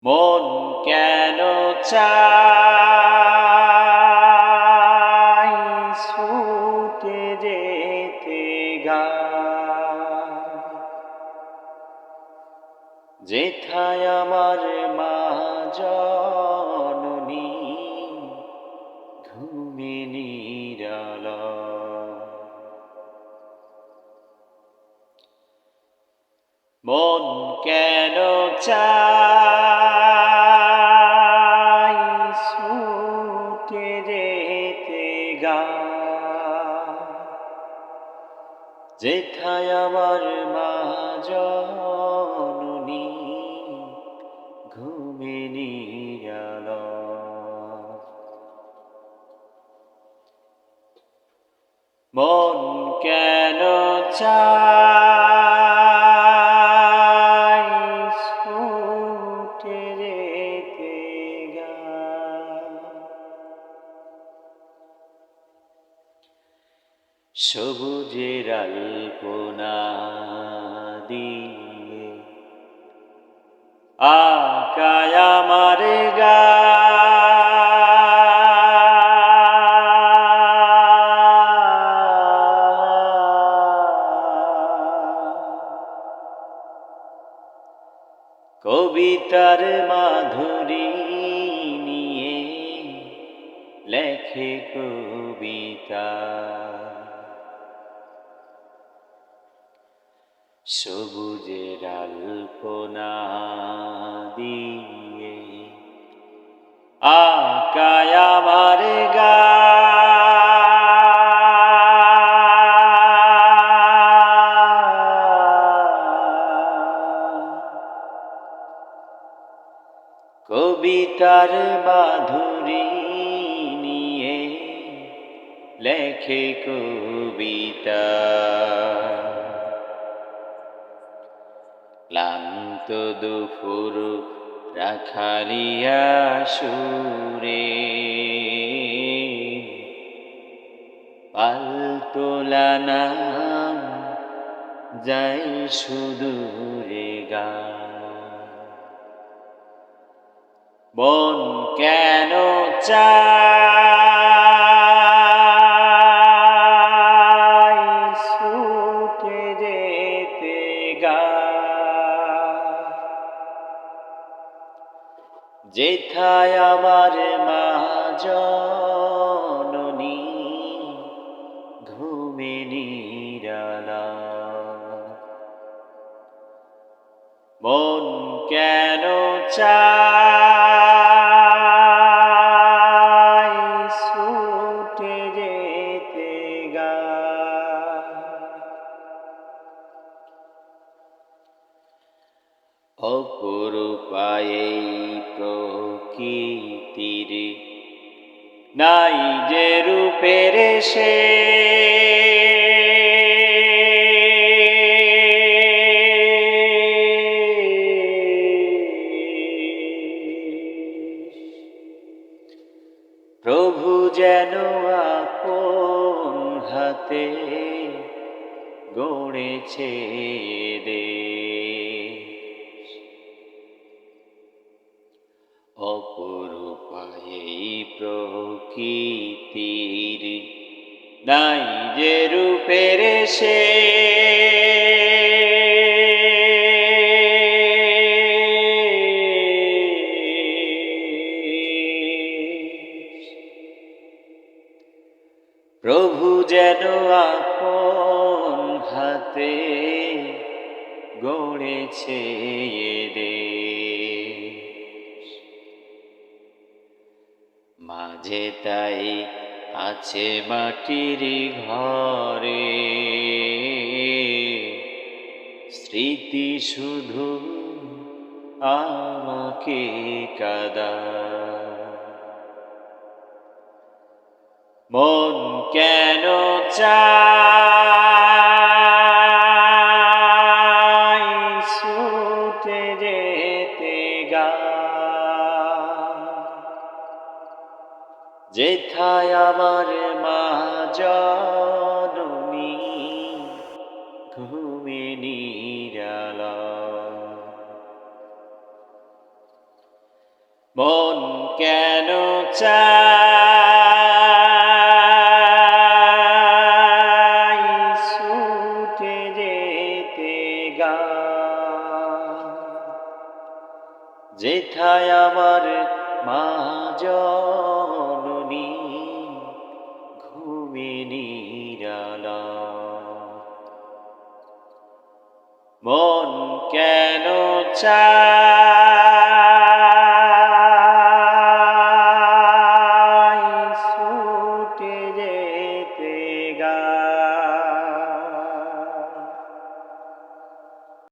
মন কেন চায় ছুটে যেতে গায়, যেথায় আমার মা জননী ঘুমে নিরালয়। মন কেন চায় ছুটে যেতে গায়, যেথায় আমার মা জননী ঘুমে নিরালয়। মন কেন চায় ছুটে যেতে গায়, সবুজের আলপনা দিয়ে আকায় আমার কবিতার মাধুরী নিয়ে লেখে কবিতা, সবুজের আলপনা দিয়ে আকায় আমার কবিতার মাধুরী নিয়ে লেখে কবিতা। ক্লান্ত দুপুর রাখালিয়া সুরে পালতোলা নাম যাই সুদূরে গায়। মন কেন চায় ছুটে যেতে গায়, যেথায় আমার মা জননী ঘুমে নিরালয়। মন কেন চায় ছুটে যেতে গায়, অপরূপা এই প্রকৃতির নাই যে রূপের প্রভু যেন আপন হাতে গড়েছে দেশ। অপরূপা এই প্রকৃতির নাই যে রূপের প্রভু যেন আপন হাতে গড়েছে দেশ। মাঝে তাই আছে মাটির ঘরে স্মৃতি শুধু আমাকে কাঁদায়। মন কেন চায় ছুটে যেতে গায়, যেথায় আমার মা জননী ঘুমে নিরালয়। মন কেন চাই ছুটে যেতে গান, যেথায় আমার মা জননী ঘুমে নিরালা। মন কেন চায়